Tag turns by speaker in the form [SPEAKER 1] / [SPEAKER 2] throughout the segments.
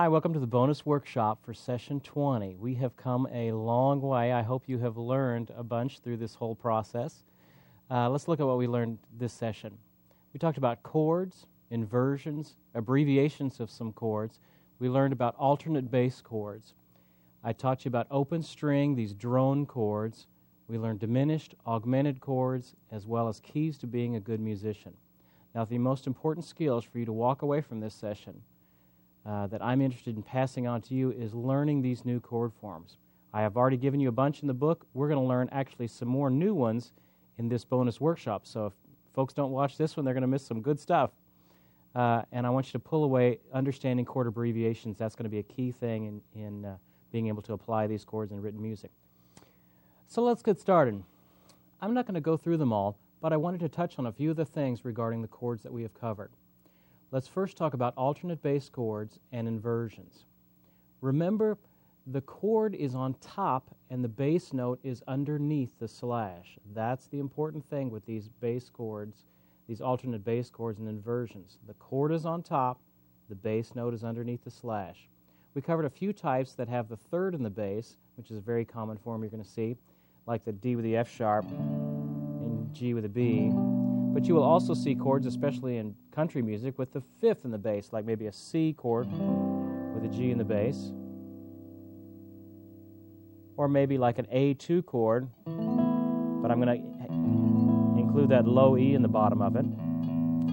[SPEAKER 1] Hi, welcome to the bonus workshop for session 20. We have come a long way. I hope you have learned a bunch through this whole process. Let's look at what we learned this session. We talked about chords, inversions, abbreviations of some chords. We learned about alternate bass chords. I taught you about open string, these drone chords. We learned diminished, augmented chords, as well as keys to being a good musician. Now, the most important skills for you to walk away from this session that I'm interested in passing on to you is learning these new chord forms. I have already given you a bunch in the book. We're going to learn actually some more new ones in this bonus workshop. So if folks don't watch this one, they're going to miss some good stuff. And I want you to pull away understanding chord abbreviations. That's going to be a key thing in being able to apply these chords in written music. So let's get started. I'm not going to go through them all, but I wanted to touch on a few of the things regarding the chords that we have covered. Let's first talk about alternate bass chords and inversions. Remember, the chord is on top and the bass note is underneath the slash. That's the important thing with these bass chords, these alternate bass chords and inversions. The chord is on top, the bass note is underneath the slash. We covered a few types that have the third in the bass, which is a very common form you're going to see, like the D with the F sharp and G with a B. But you will also see chords, especially in country music, with the fifth in the bass, like maybe a C chord with a G in the bass. Or maybe like an A2 chord, but I'm going to include that low E in the bottom of it.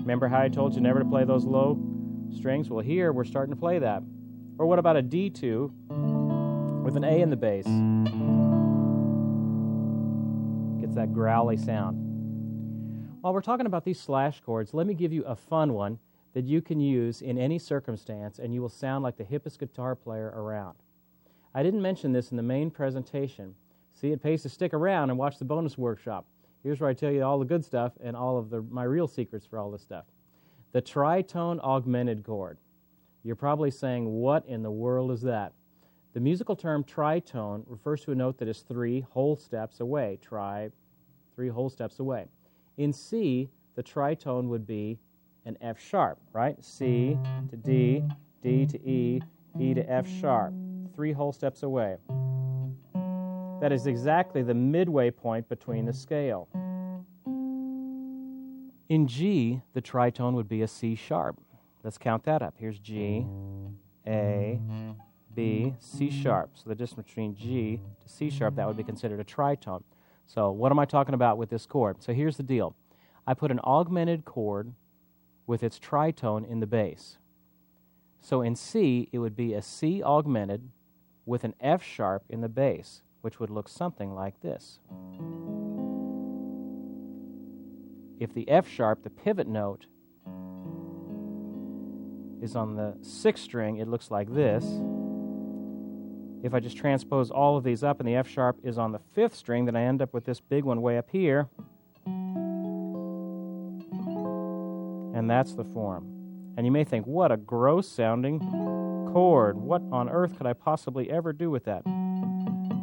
[SPEAKER 1] Remember how I told you never to play those low strings? Well, here we're starting to play that. Or what about a D2 with an A in the bass? Gets that growly sound. While we're talking about these slash chords, let me give you a fun one that you can use in any circumstance, and you will sound like the hippest guitar player around. I didn't mention this in the main presentation. See, it pays to stick around and watch the bonus workshop. Here's where I tell you all the good stuff and all of my real secrets for all this stuff. The tritone augmented chord. You're probably saying, what in the world is that? The musical term tritone refers to a note that is three whole steps away. Three whole steps away. In C, the tritone would be an F sharp, right? C to D, D to E, E to F sharp. Three whole steps away. That is exactly the midway point between the scale. In G, the tritone would be a C sharp. Let's count that up. Here's G, A, B, C sharp. So the distance between G to C sharp, that would be considered a tritone. So what am I talking about with this chord? So here's the deal. I put an augmented chord with its tritone in the bass. So in C, it would be a C augmented with an F sharp in the bass, which would look something like this. If the F sharp, the pivot note, is on the sixth string, it looks like this. If I just transpose all of these up and the F sharp is on the fifth string, then I end up with this big one way up here. And that's the form. And you may think, what a gross sounding chord. What on earth could I possibly ever do with that?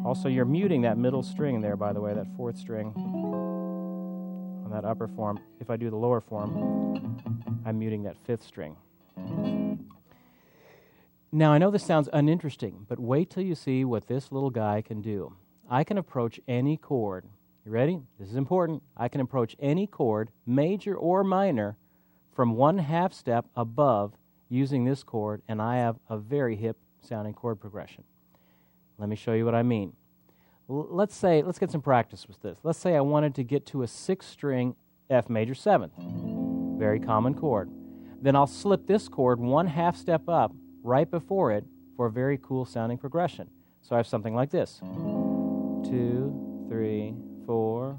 [SPEAKER 1] Also, you're muting that middle string there, by the way, that fourth string on that upper form. If I do the lower form, I'm muting that fifth string. Now, I know this sounds uninteresting, but wait till you see what this little guy can do. I can approach any chord. You ready? This is important. I can approach any chord, major or minor, from one half step above using this chord, and I have a very hip-sounding chord progression. Let me show you what I mean. Let's get some practice with this. Let's say I wanted to get to a sixth-string F major seventh. Very common chord. Then I'll slip this chord one half step up right before it for a very cool sounding progression. So I have something like this. 2, 3, 4.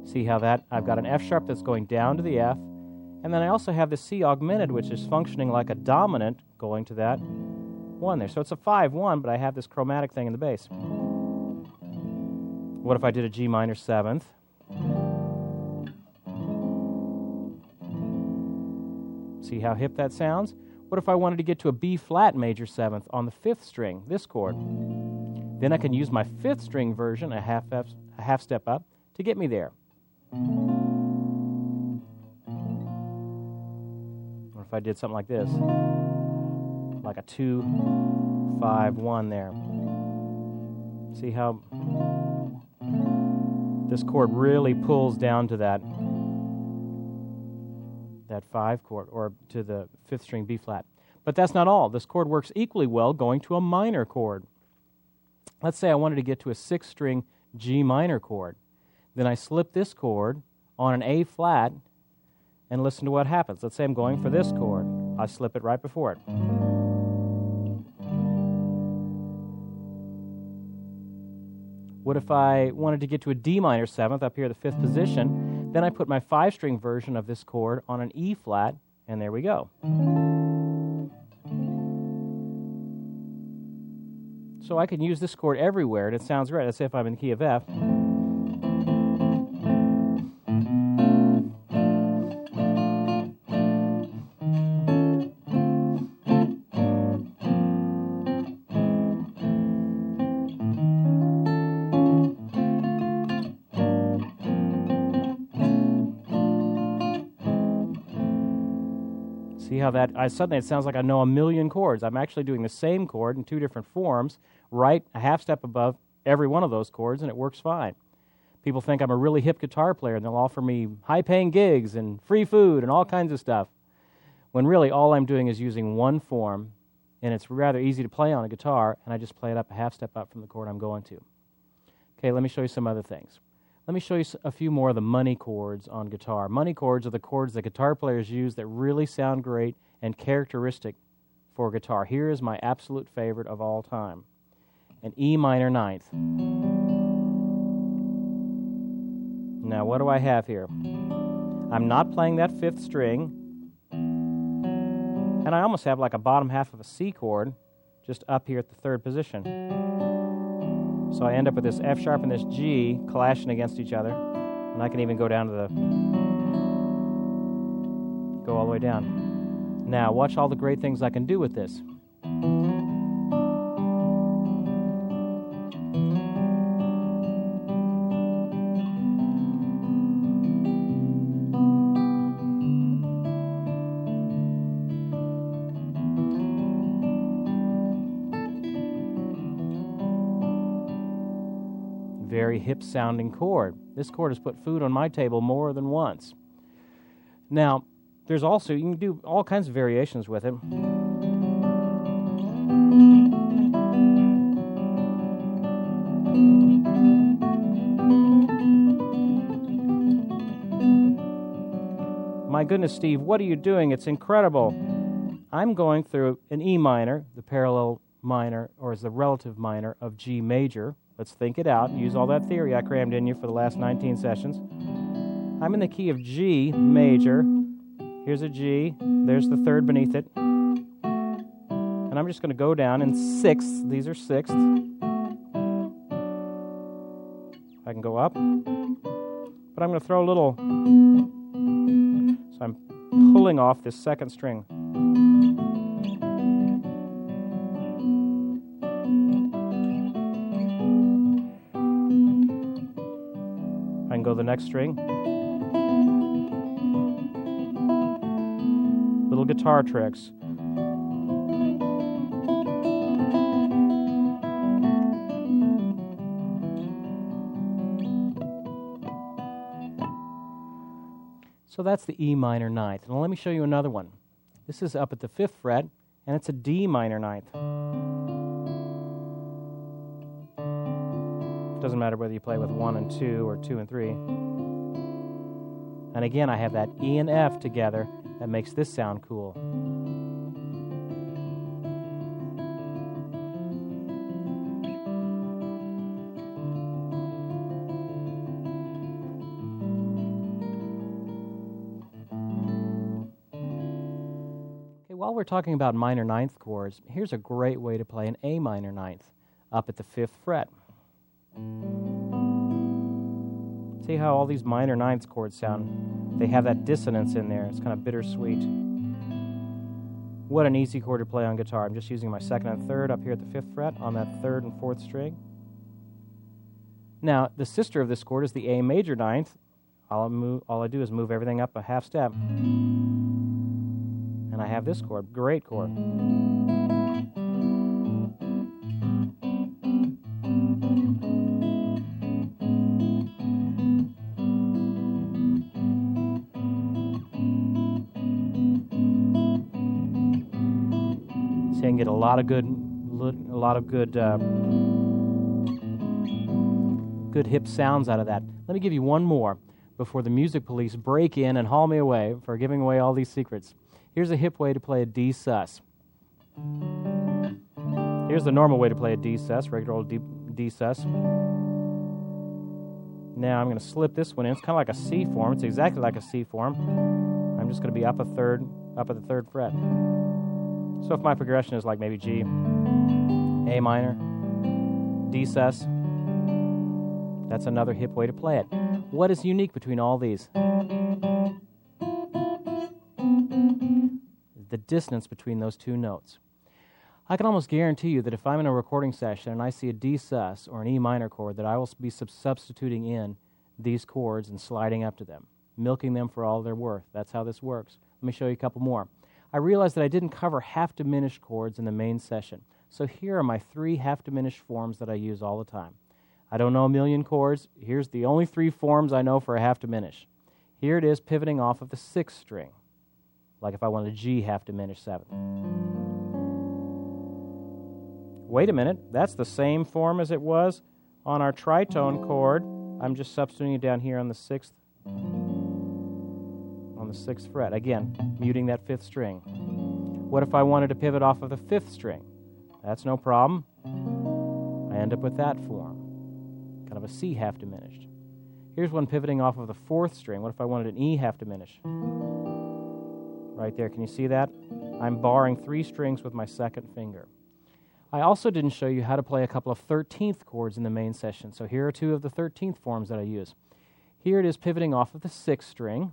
[SPEAKER 1] See how that? I've got an F sharp that's going down to the F, and then I also have the C augmented, which is functioning like a dominant going to that 1 there. So it's a 5-1, but I have this chromatic thing in the bass. What if I did a G minor seventh? See how hip that sounds? What if I wanted to get to a B flat major seventh on the fifth string, this chord? Then I can use my fifth string version, a half step up, to get me there. Or if I did something like this. like a 2, 5, 1 there. See how this chord really pulls down to that 5 chord, or to the 5th string B flat. But that's not all. This chord works equally well going to a minor chord. Let's say I wanted to get to a 6th string G minor chord. Then I slip this chord on an A flat and listen to what happens. Let's say I'm going for this chord. I slip it right before it. What if I wanted to get to a D minor 7th up here, the 5th position? Then I put my 5-string version of this chord on an E flat, and there we go. So I can use this chord everywhere, and it sounds great. Let's say if I'm in the key of F. See how that, suddenly it sounds like I know a million chords. I'm actually doing the same chord in 2 different forms, right a half step above every one of those chords, and it works fine. People think I'm a really hip guitar player, and they'll offer me high-paying gigs and free food and all kinds of stuff, when really all I'm doing is using one form, and it's rather easy to play on a guitar, and I just play it up a half step up from the chord I'm going to. Okay, let me show you some other things. Let me show you a few more of the money chords on guitar. Money chords are the chords that guitar players use that really sound great and characteristic for guitar. Here is my absolute favorite of all time, an E minor 9th. Now, what do I have here? I'm not playing that 5th string, and I almost have like a bottom half of a C chord just up here at the 3rd position. So I end up with this F sharp and this G clashing against each other. And I can even go down to go all the way down. Now, watch all the great things I can do with this. Very hip-sounding chord. This chord has put food on my table more than once. Now, there's also, you can do all kinds of variations with it. My goodness, Steve, what are you doing? It's incredible. I'm going through an E minor, the parallel minor, or is the relative minor of G major. Let's think it out. Use all that theory I crammed in you for the last 19 sessions. I'm in the key of G major. Here's a G. There's the 3rd beneath it. And I'm just going to go down in 6ths. These are 6ths. I can go up. But I'm going to throw a little. So I'm pulling off this 2nd string. Go the next string. Little guitar tricks. So that's the E minor 9th. Now let me show you another one. This is up at the 5th fret, and it's a D minor 9th. Doesn't matter whether you play with 1 and 2 or 2 and 3. And again, I have that E and F together that makes this sound cool. Okay, while we're talking about minor 9th chords, here's a great way to play an A minor 9th up at the 5th fret. See how all these minor 9th chords sound? They have that dissonance in there. It's kind of bittersweet. What an easy chord to play on guitar. I'm just using my 2nd and 3rd up here at the 5th fret on that 3rd and 4th string. Now, the sister of this chord is the A major 9th. All I do is move everything up a half step. And I have this chord. Great chord. can get a lot of good good hip sounds out of that. Let me give you one more before the music police break in and haul me away for giving away all these secrets. Here's a hip way to play a D sus. Here's the normal way to play a D sus, regular old D sus. Now I'm going to slip this one in. It's kind of like a C form. It's exactly like a C form. I'm just going to be up at the 3rd fret. So if my progression is like maybe G, A minor, D sus, that's another hip way to play it. What is unique between all these? The dissonance between those two notes. I can almost guarantee you that if I'm in a recording session and I see a D sus or an E minor chord, that I will be substituting in these chords and sliding up to them, milking them for all they're worth. That's how this works. Let me show you a couple more. I realized that I didn't cover half-diminished chords in the main session. So here are my 3 half-diminished forms that I use all the time. I don't know a million chords. Here's the only 3 forms I know for a half-diminish. Here it is pivoting off of the 6th string, like if I wanted a G half-diminished 7th. Wait a minute, that's the same form as it was on our tritone chord. I'm just substituting it down here on the 6th fret. Again, muting that 5th string. What if I wanted to pivot off of the 5th string? That's no problem. I end up with that form, kind of a C half diminished. Here's one pivoting off of the 4th string. What if I wanted an E half diminished? Right there, can you see that? I'm barring 3 strings with my 2nd finger. I also didn't show you how to play a couple of 13th chords in the main session, so here are 2 of the 13th forms that I use. Here it is pivoting off of the 6th string.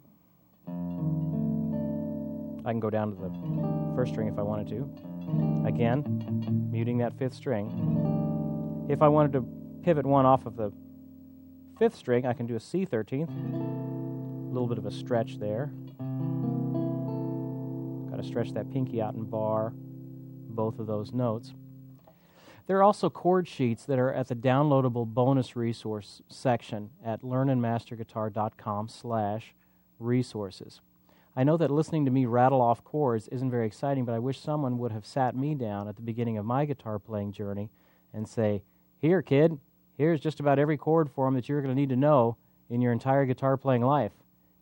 [SPEAKER 1] I can go down to the 1st string if I wanted to. Again, muting that 5th string. If I wanted to pivot one off of the 5th string, I can do a C 13th. A little bit of a stretch there. Got to stretch that pinky out and bar both of those notes. There are also chord sheets that are at the downloadable bonus resource section at learnandmasterguitar.com/resources. I know that listening to me rattle off chords isn't very exciting, but I wish someone would have sat me down at the beginning of my guitar playing journey and say, "Here, kid, here's just about every chord form that you're going to need to know in your entire guitar playing life,"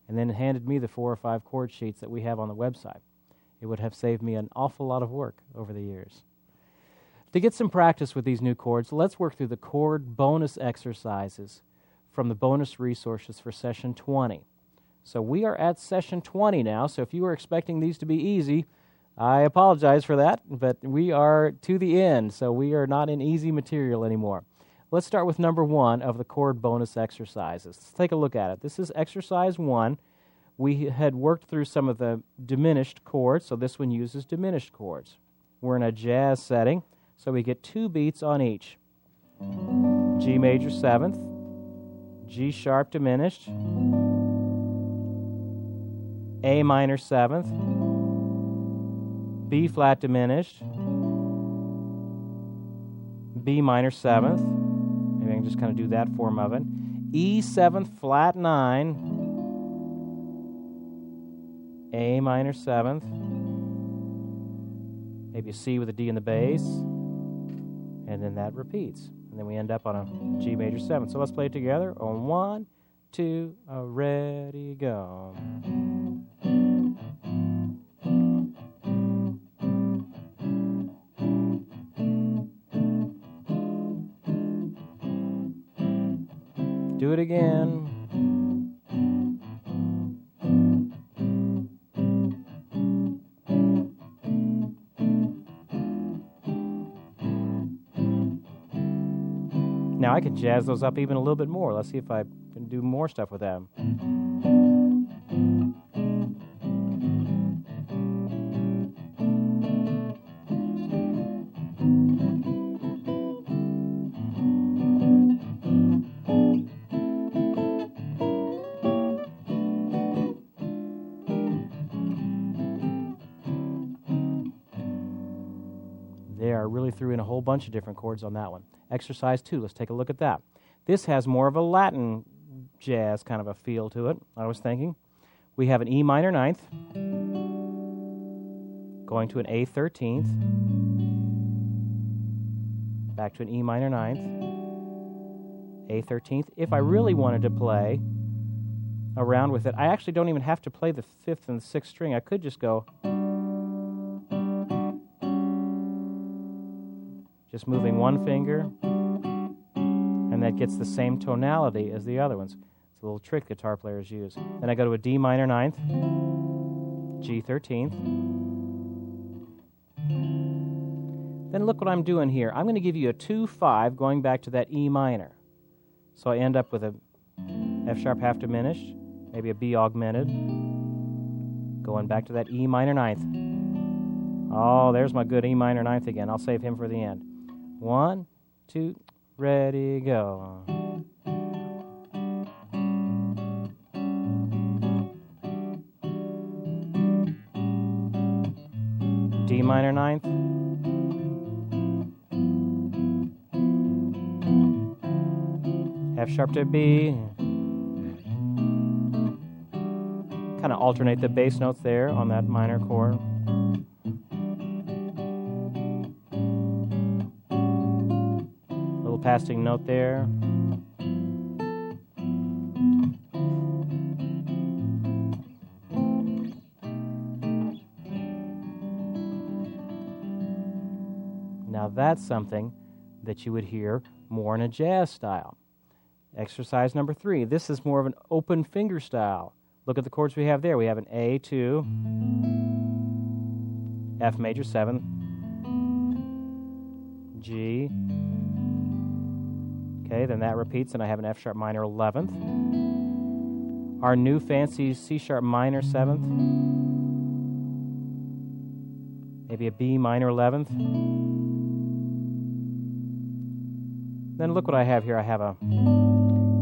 [SPEAKER 1] and then handed me the 4 or 5 chord sheets that we have on the website. It would have saved me an awful lot of work over the years. To get some practice with these new chords, let's work through the chord bonus exercises from the bonus resources for session 20. So we are at session 20 now, so if you were expecting these to be easy, I apologize for that, but we are to the end, so we are not in easy material anymore. Let's start with number 1 of the chord bonus exercises. Let's take a look at it. This is exercise 1. We had worked through some of the diminished chords, so this one uses diminished chords. We're in a jazz setting, so we get 2 beats on each. G major 7th, G sharp diminished, A minor 7th, B flat diminished, B minor 7th, maybe I can just kind of do that form of it, E 7th flat 9, A minor 7th, maybe a C with a D in the bass, and then that repeats. And then we end up on a G major 7th. So let's play it together on 1, 2, ready, go. Do it again. Now I could jazz those up even a little bit more. Let's see if I can do more stuff with them. There, I really threw in a whole bunch of different chords on that one. Exercise 2, let's take a look at that. This has more of a Latin jazz kind of a feel to it, I was thinking. We have an E minor 9th, going to an A 13th, back to an E minor ninth, A 13th. If I really wanted to play around with it, I actually don't even have to play the 5th and the 6th string. I could just go, just moving one finger, and that gets the same tonality as the other ones. It's a little trick guitar players use. Then I go to a D minor ninth, G 13th. Then look what I'm doing here. I'm going to give you a 2-5 going back to that E minor. So I end up with a F sharp half diminished, maybe a B augmented, going back to that E minor ninth. Oh, there's my good E minor ninth again. I'll save him for the end. 1, 2, ready, go. D minor ninth. F sharp to B. Kind of alternate the bass notes there on that minor chord. Little passing note there. Now that's something that you would hear more in a jazz style. Exercise number 3. This is more of an open finger style. Look at the chords we have there. We have an A2, F major 7th, G. Okay, then that repeats, and I have an F sharp minor 11th. Our new fancy C sharp minor 7th. Maybe a B minor 11th. Then look what I have here. I have a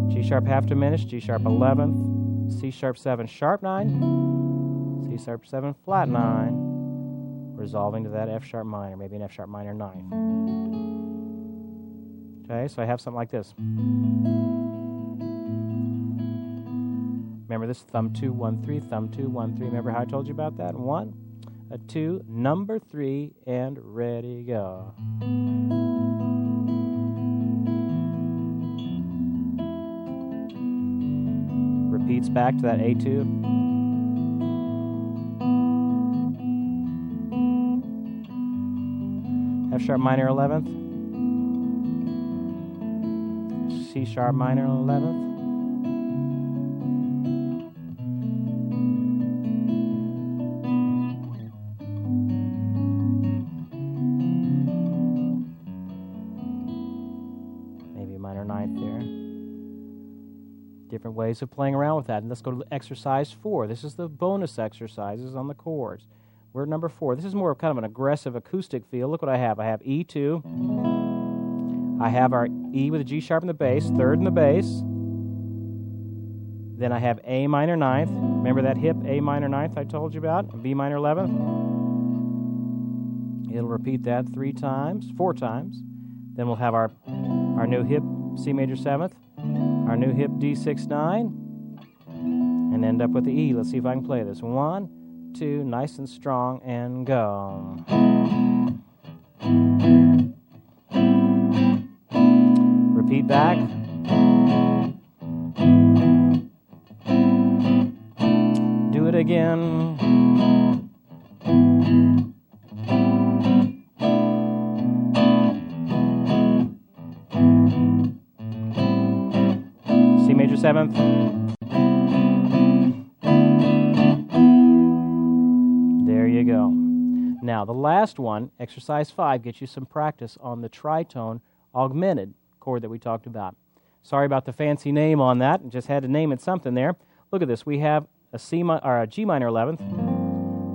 [SPEAKER 1] G sharp half diminished, G sharp 11th, C sharp 7 sharp 9, C sharp 7 flat 9, resolving to that F sharp minor, maybe an F sharp minor 9th. Okay, so I have something like this. Remember this? Thumb 2, 1, 3, thumb 2, 1, 3. Remember how I told you about that? 1, a 2, number 3, and ready, go. Repeats back to that A2. F sharp minor 11th. C sharp minor 11th. Maybe a minor 9th there. Different ways of playing around with that. And let's go to exercise 4. This is the bonus exercises on the chords. We're at number 4. This is more of kind of an aggressive acoustic feel. Look what I have. I have E2. I have our E with a G sharp in the bass, 3rd in the bass. Then I have A minor 9th. Remember that hip A minor 9th I told you about? B minor 11th. It'll repeat that 4 times. Then we'll have our new hip C major 7th. Our new hip D6-9, and end up with the E. Let's see if I can play this. 1, 2, nice and strong, and go. Repeat back. Do it again. C major 7th. There you go. Now, the last one, exercise 5, gets you some practice on the tritone augmented chord that we talked about. Sorry about the fancy name on that. Just had to name it something there. Look at this. We have a G minor 11th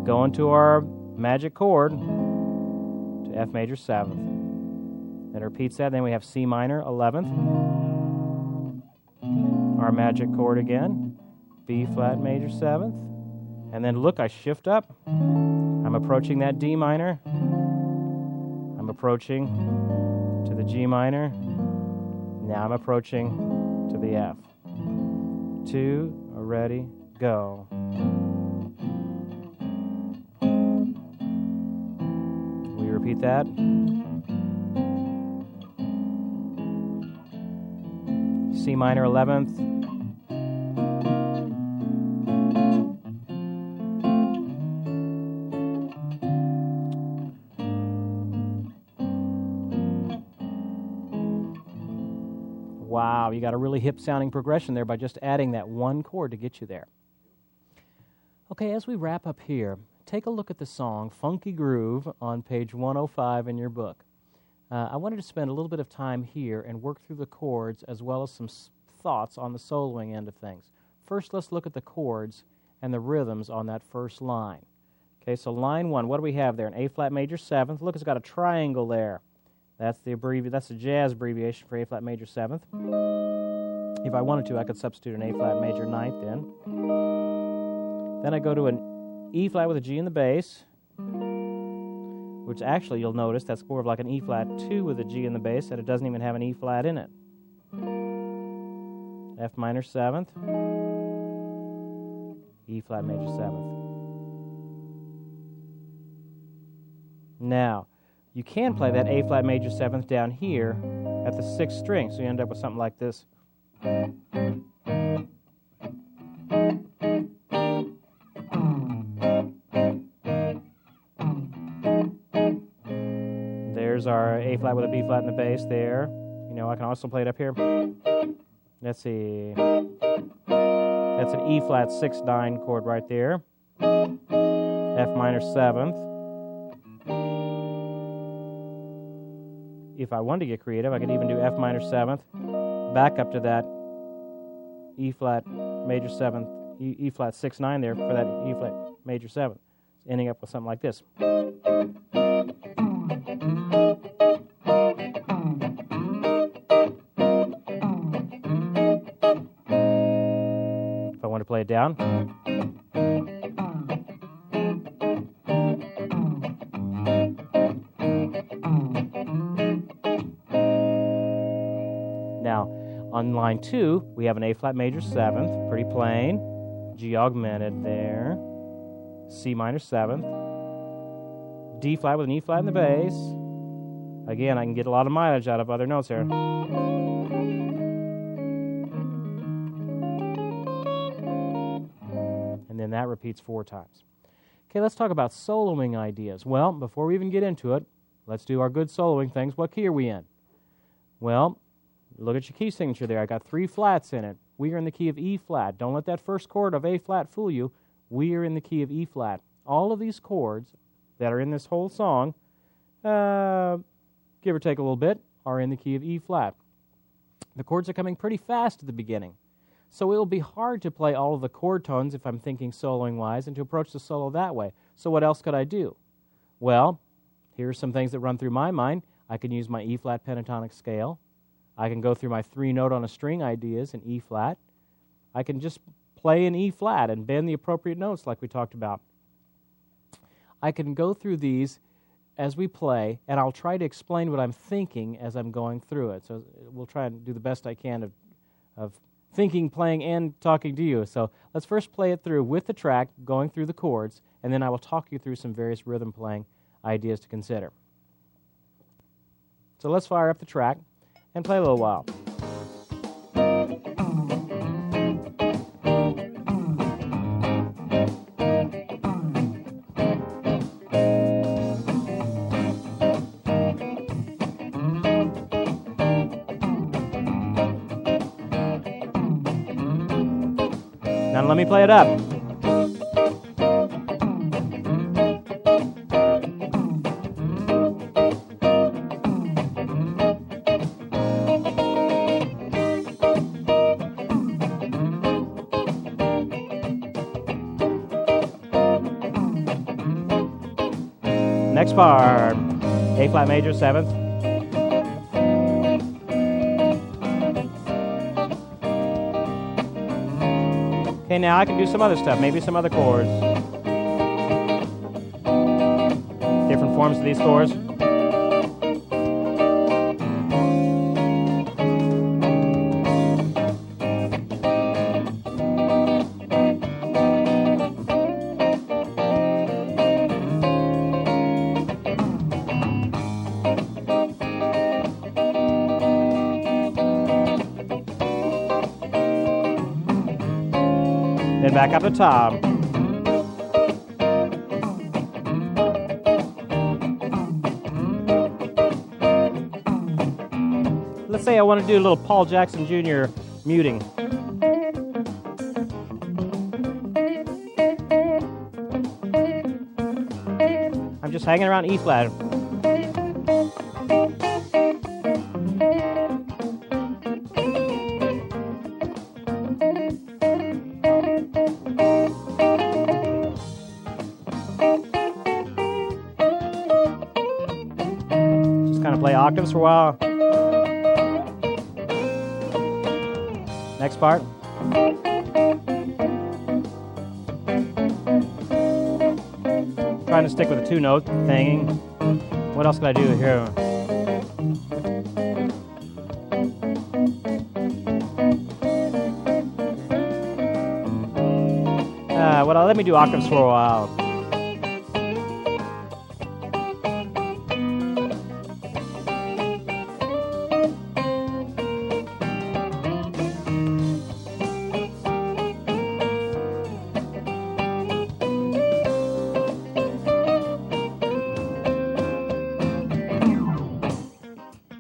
[SPEAKER 1] going to our magic chord to F major 7th. Then it repeats that. Then we have C minor 11th. Our magic chord again, B flat major 7th, and then look, I shift up. I'm approaching that D minor. I'm approaching to the G minor. Now I'm approaching to the F. 2, ready, go. We repeat that. C minor 11th. Wow, you got a really hip-sounding progression there by just adding that one chord to get you there. Okay, as we wrap up here, take a look at the song Funky Groove on page 105 in your book. I wanted to spend a little bit of time here and work through the chords as well as some thoughts on the soloing end of things. First, let's look at the chords and the rhythms on that first line. Okay, so line 1, what do we have there? An A-flat major 7th. Look, it's got a triangle there. That's the jazz abbreviation for A-flat major 7th. If I wanted to, I could substitute an A-flat major 9th in. Then I go to an E-flat with a G in the bass, which actually you'll notice that's more of like an E-flat 2 with a G in the bass, and it doesn't even have an E-flat in it. F minor 7th, E-flat major 7th. Now, you can play that A-flat major 7th down here at the 6th string, so you end up with something like this. There's our A-flat with a B-flat in the bass there. You know, I can also play it up here. Let's see. That's an E-flat 6-9 chord right there. F minor 7th. If I wanted to get creative, I could even do F minor 7th, back up to that E-flat major 7th, E-flat 6-9 there for that E-flat major 7th, ending up with something like this. If I want to play it down. Now, on line 2, we have an A-flat major 7th, pretty plain, G augmented there, C minor 7th, D-flat with an E-flat in the bass. Again, I can get a lot of mileage out of other notes here. And then that repeats 4 times. Okay, let's talk about soloing ideas. Well, before we even get into it, let's do our good soloing things. What key are we in? Well, look at your key signature there. I got 3 flats in it. We are in the key of E-flat. Don't let that first chord of A-flat fool you. We are in the key of E-flat. All of these chords that are in this whole song, give or take a little bit, are in the key of E-flat. The chords are coming pretty fast at the beginning. So it will be hard to play all of the chord tones if I'm thinking soloing-wise and to approach the solo that way. So what else could I do? Well, here are some things that run through my mind. I can use my E-flat pentatonic scale. I can go through my 3-note on a string ideas in E-flat. I can just play in E-flat and bend the appropriate notes like we talked about. I can go through these as we play, and I'll try to explain what I'm thinking as I'm going through it. So we'll try and do the best I can of thinking, playing, and talking to you. So let's first play it through with the track, going through the chords, and then I will talk you through some various rhythm playing ideas to consider. So let's fire up the track and play a little while. Now let me play it up. Next part, A-flat major 7th. Okay, now I can do some other stuff, maybe some other chords. Different forms of these chords. Then back up to top. Let's say I want to do a little Paul Jackson Jr. muting. I'm just hanging around E flat. Just kind of play octaves for a while. Next part. Trying to stick with a two-note thing. What else can I do here? Well, let me do octaves for a while.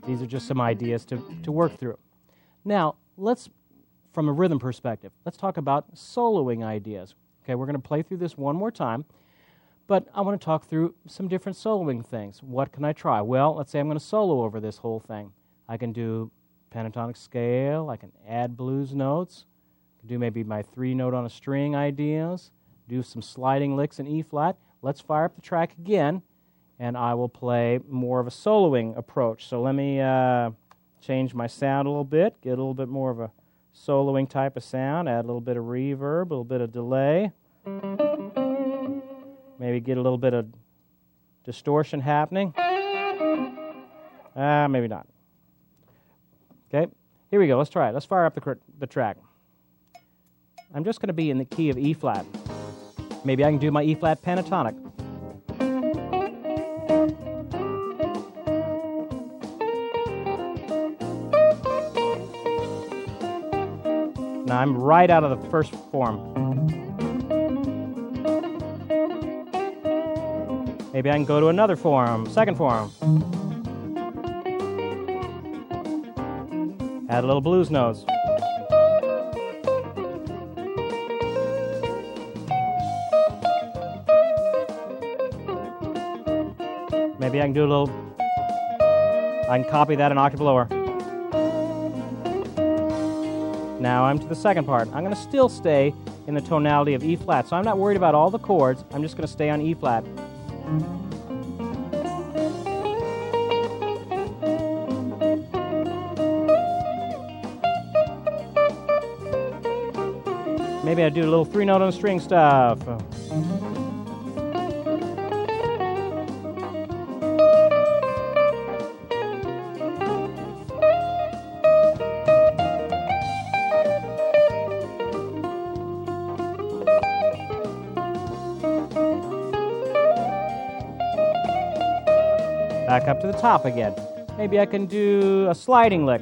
[SPEAKER 1] These are just some ideas to work through. Now, from a rhythm perspective, let's talk about soloing ideas. Okay, we're going to play through this one more time, but I want to talk through some different soloing things. What can I try? Well, let's say I'm going to solo over this whole thing. I can do pentatonic scale, I can add blues notes, I can do maybe my 3-note on a string ideas, do some sliding licks in E flat. Let's fire up the track again, and I will play more of a soloing approach. So let me change my sound a little bit, get a little bit more of a soloing type of sound, add a little bit of reverb, a little bit of delay. Maybe get a little bit of distortion happening. Maybe not. Okay, here we go. Let's try it. Let's fire up the track. I'm just going to be in the key of E flat. Maybe I can do my E flat pentatonic. Now I'm right out of the first form. Maybe I can go to another form, second form. Add a little blues notes. Maybe I can do a little, I can copy that an octave lower. Now I'm to the second part. I'm going to still stay in the tonality of E flat, so I'm not worried about all the chords. I'm just going to stay on E flat. Maybe I do a little 3-note on the string stuff. Back up to the top again. Maybe I can do a sliding lick.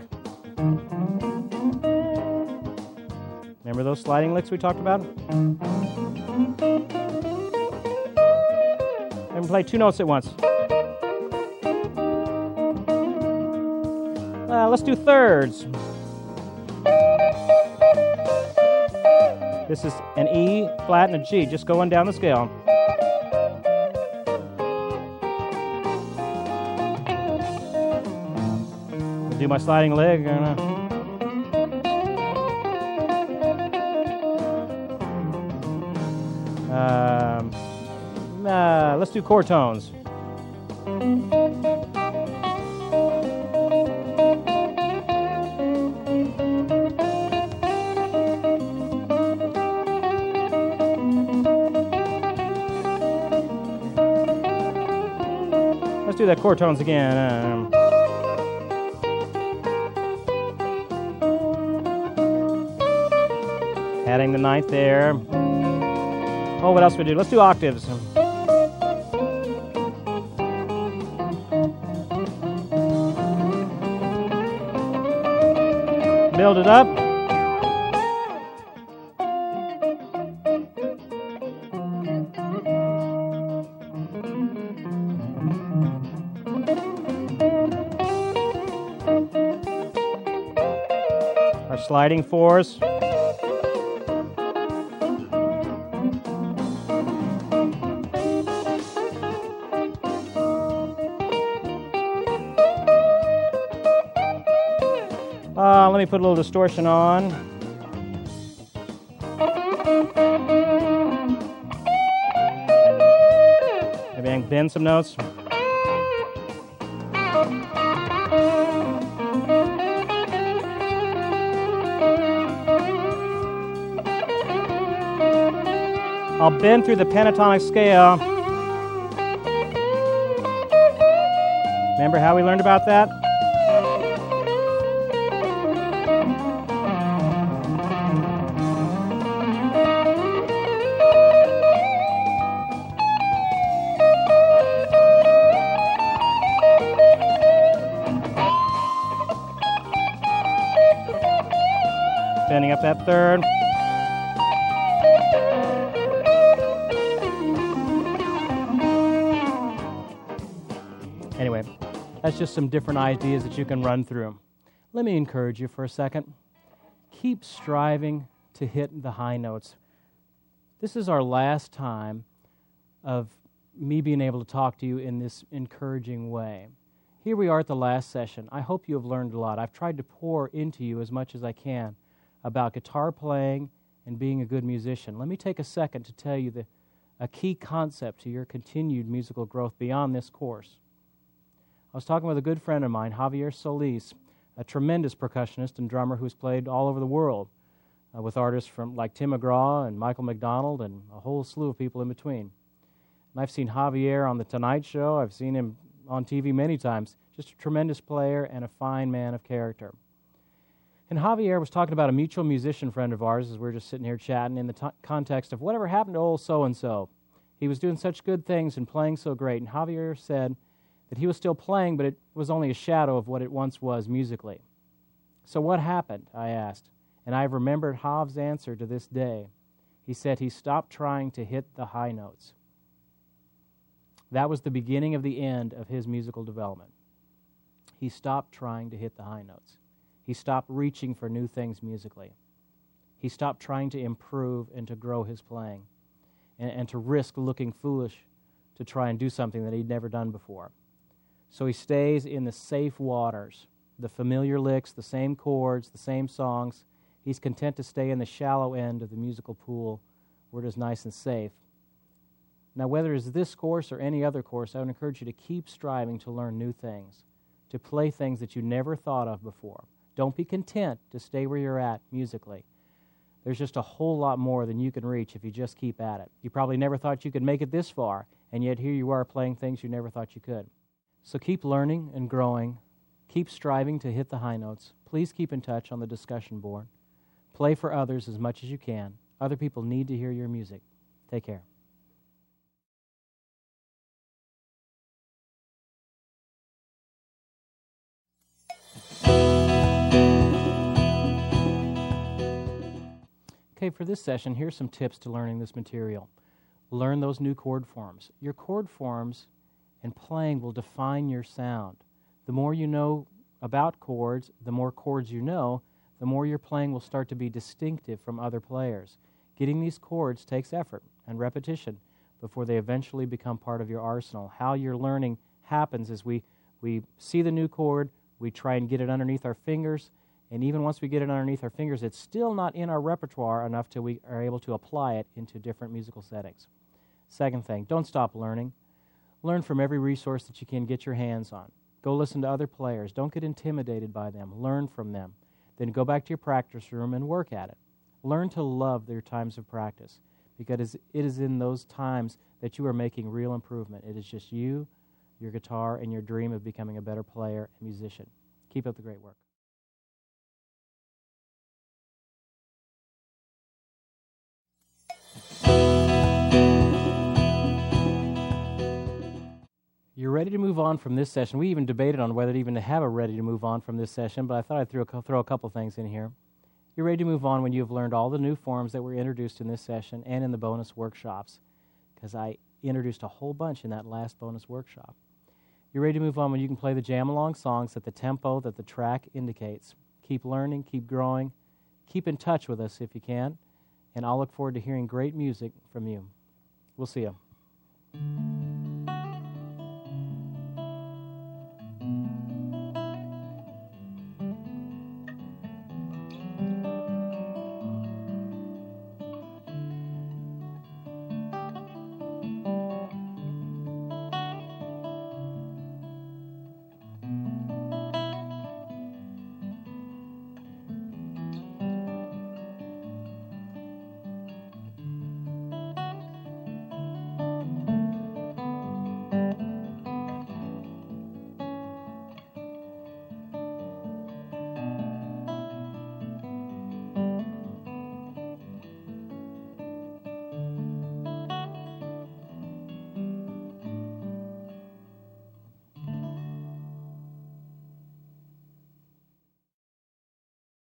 [SPEAKER 1] Remember those sliding licks we talked about? And play 2 notes at once. Let's do thirds. This is an E flat and a G, just going down the scale. Do my sliding leg. Let's do chord tones. Let's do that chord tones again. Adding the 9th there. Oh, what else we do? Let's do octaves. Build it up. sliding fours. Let me put a little distortion on. Maybe bend some notes. I'll bend through the pentatonic scale. Remember how we learned about that? Bending up that third. Anyway, that's just some different ideas that you can run through. Let me encourage you for a second. Keep striving to hit the high notes. This is our last time of me being able to talk to you in this encouraging way. Here we are at the last session. I hope you have learned a lot. I've tried to pour into you as much as I can about guitar playing and being a good musician. Let me take a second to tell you a key concept to your continued musical growth beyond this course. I was talking with a good friend of mine, Javier Solis, a tremendous percussionist and drummer who's played all over the world with artists like Tim McGraw and Michael McDonald and a whole slew of people in between. And I've seen Javier on The Tonight Show. I've seen him on TV many times. Just a tremendous player and a fine man of character. And Javier was talking about a mutual musician friend of ours as we were just sitting here chatting in the context of whatever happened to old so-and-so. He was doing such good things and playing so great. And Javier said that he was still playing, but it was only a shadow of what it once was musically. So what happened, I asked. And I've remembered Jav's answer to this day. He said he stopped trying to hit the high notes. That was the beginning of the end of his musical development. He stopped trying to hit the high notes. He stopped reaching for new things musically. He stopped trying to improve and to grow his playing and to risk looking foolish to try and do something that he'd never done before. So he stays in the safe waters, the familiar licks, the same chords, the same songs. He's content to stay in the shallow end of the musical pool where it is nice and safe. Now, whether it's this course or any other course, I would encourage you to keep striving to learn new things, to play things that you never thought of before. Don't be content to stay where you're at musically. There's just a whole lot more than you can reach if you just keep at it. You probably never thought you could make it this far, and yet here you are playing things you never thought you could. So keep learning and growing. Keep striving to hit the high notes. Please keep in touch on the discussion board. Play for others as much as you can. Other people need to hear your music. Take care. Okay, for this session, here's some tips to learning this material. Learn those new chord forms. Your chord forms and playing will define your sound. The more you know about chords, the more chords you know, the more your playing will start to be distinctive from other players. Getting these chords takes effort and repetition before they eventually become part of your arsenal. How your learning happens is we see the new chord, we try and get it underneath our fingers, and even once we get it underneath our fingers, it's still not in our repertoire enough till we are able to apply it into different musical settings. Second thing, don't stop learning. Learn from every resource that you can get your hands on. Go listen to other players. Don't get intimidated by them. Learn from them. Then go back to your practice room and work at it. Learn to love your times of practice, because it is in those times that you are making real improvement. It is just you, your guitar, and your dream of becoming a better player and musician. Keep up the great work. You're ready to move on from this session. We even debated on whether even to have a ready to move on from this session, but I thought I'd throw a couple things in here. You're ready to move on when you've learned all the new forms that were introduced in this session and in the bonus workshops, because I introduced a whole bunch in that last bonus workshop. You're ready to move on when you can play the jam-along songs at the tempo that the track indicates. Keep learning, keep growing, keep in touch with us if you can, and I'll look forward to hearing great music from you. We'll see you.